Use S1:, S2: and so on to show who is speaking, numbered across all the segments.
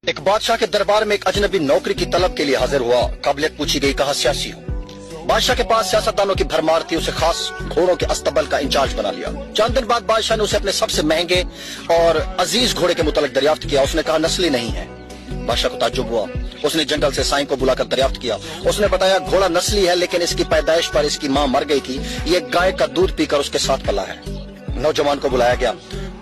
S1: ایک بادشاہ کے دربار میں ایک اجنبی نوکری کی طلب کے لیے حاضر ہوا۔ قابلیت پوچھی گئی، کہا سیاسی ہوں۔ بادشاہ کے پاس سیاستدانوں کی بھرمار تھی، اسے خاص گھوڑوں کے استبل کا انچارج بنا لیا۔ چند دن بعد بادشاہ نے اسے اپنے سب سے مہنگے اور عزیز گھوڑے کے متعلق دریافت کیا۔ اس نے کہا نسلی نہیں ہے۔ بادشاہ کو تعجب ہوا۔ اس نے جنگل سے سائیں کو بلا کر دریافت کیا۔ اس نے بتایا گھوڑا نسلی ہے، لیکن اس کی پیدائش پر اس کی ماں مر گئی تھی، یہ گائے کا دودھ پی کر اس کے ساتھ پلا ہے۔ نوجوان کو بلایا گیا۔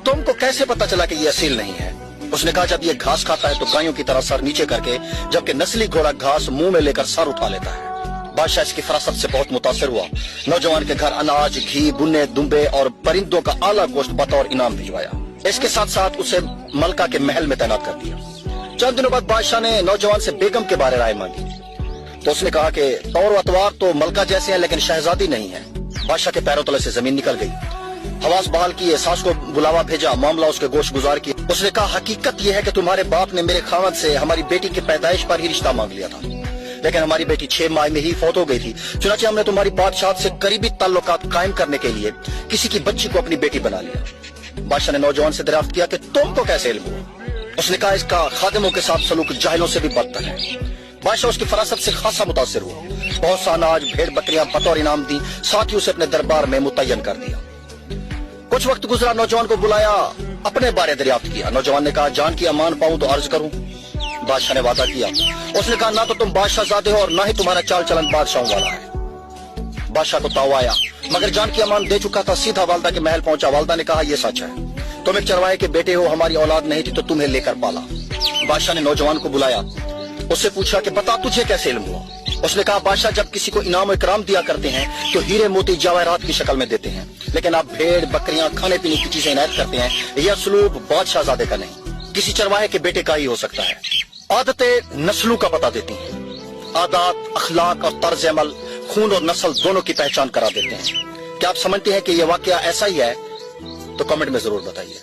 S1: تم کو کیسے پتا چلا کہ یہ اصیل نہیں ہے؟ اس نے کہا جب یہ گھاس کھاتا ہے تو گایوں کی طرح سر نیچے کر کے، جبکہ نسلی گھوڑا گھاس منہ میں لے کر سر اٹھا لیتا ہے۔ بادشاہ اس کی فراست سے بہت متاثر ہوا۔ نوجوان کے گھر اناج، گھی، بنے دمبے اور پرندوں کا اعلیٰ گوشت بطور انعام بھجوایا۔ اس کے ساتھ ساتھ اسے ملکہ کے محل میں تعینات کر دیا۔ چند دنوں بعد بادشاہ نے نوجوان سے بیگم کے بارے رائے مانگی تو اس نے کہا کہ طور و اطوار تو ملکہ جیسے ہیں، لیکن شہزادی نہیں ہے۔ بادشاہ کے پیروں تلے سے زمین نکل گئی۔ حواس بحال کیے، ساس کو بلاوا بھیجا، معاملہ اس کے گوش گزار کیا۔ اس نے کہا حقیقت یہ ہے کہ تمہارے باپ نے میرے خاوند سے ہماری بیٹی کی پیدائش پر ہی رشتہ مانگ لیا تھا، لیکن ہماری بیٹی 6 ماہ میں ہی فوت ہو گئی تھی۔ چنانچہ ہم نے تمہاری بادشاہت سے قریبی تعلقات قائم کرنے کے لیے کسی کی بچی کو اپنی بیٹی بنا لیا۔ بادشاہ نے نوجوان سے دریافت کیا کہ تم کو کیسے علم ہوا؟ اس نے کہا اس کا خادموں کے ساتھ سلوک جاہلوں سے بھی بدتر ہے۔ بادشاہ اس کی فراست سے خاصا متاثر ہوا۔ بہت سا اناج، بھیڑ بکریاں بطور انعام دی، ساتھ ہی اسے اپنے دربار میں متعین کر دیا۔ کچھ وقت گزرا، نوجوان کو بلایا، اپنے بارے دریافت کیا۔ نوجوان نے کہا جان کی امان پاؤں تو عرض کروں۔ بادشاہ نے وعدہ کیا۔ اس نے کہا نہ تو تم بادشاہ زادے ہو اور نہ ہی تمہارا چال چلن بادشاہوں والا ہے۔ بادشاہ کو تاؤ آیا، مگر جان کی امان دے چکا تھا۔ سیدھا والدہ کے محل پہنچا۔ والدہ نے کہا یہ سچ ہے، تم ایک چرواہے کے بیٹے ہو، ہماری اولاد نہیں تھی تو تمہیں لے کر پالا۔ بادشاہ نے نوجوان کو بلایا، اس سے پوچھا کہ بتا تجھے کیسے علم ہوا؟ اس نے کہا بادشاہ جب کسی کو انعام و اکرام دیا کرتے ہیں تو ہیرے موتی جواہرات کی شکل میں دیتے ہیں، لیکن آپ بھیڑ بکریاں کھانے پینے کی چیزیں عنایت کرتے ہیں، یہ اسلوب بادشاہ زادے کا نہیں، کسی چرواہے کے بیٹے کا ہی ہو سکتا ہے۔ عادتیں نسلوں کا پتہ دیتی ہیں، عادات، اخلاق اور طرز عمل خون اور نسل دونوں کی پہچان کرا دیتے ہیں۔ کیا آپ سمجھتے ہیں کہ یہ واقعہ ایسا ہی ہے؟ تو کمنٹ میں ضرور بتائیے۔